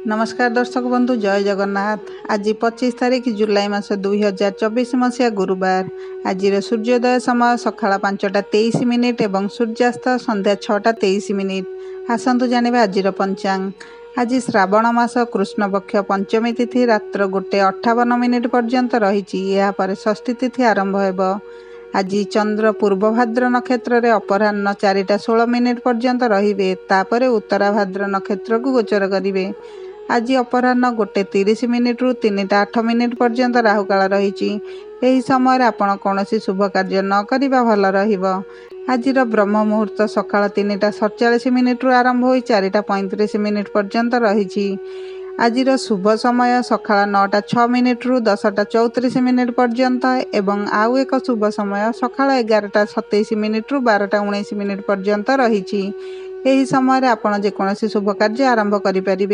नमस्कार दर्शक बंधु, जय जगन्नाथ। आज 25 तारीख जुलाई मास 2024 मसीहा गुरुवार। आज सूर्योदय समय सकाळ 5:23 एवं सूर्यास्त संध्या 6:23। आसतु जानिबा आज पंचांग। आज श्रावण मास कृष्ण पक्ष पंचमी तिथि रात्र 1:58 पर्यंत रही। षष्ठी तिथि आरंभ होब। आज चंद्र पूर्व भाद्र नक्षत्र रे अपराह्न 4:16 पर्यंत रहिबे। तापरे उत्तरा भाद्र नक्षत्र को गोचर करिवे। आज अपराह्न 1:30 रु 3:08 पर्यंत राहुकाल रही। यही समय आपण कौन शुभ कार्य न करिबा भल रहिबो। आज ब्रह्म मुहूर्त सकाळ 3:47 रु आरंभ हो 4:35 पर्यंत रही। आज शुभ समय सकाळ 9:06 रु 10:34 पर्यंत एवं आउ एक शुभ समय सकाळ 11:27 रु 12:19 पर्यंत रही। यही समय आपण जेकोसी शुभ कार्य आरंभ करि परिबे।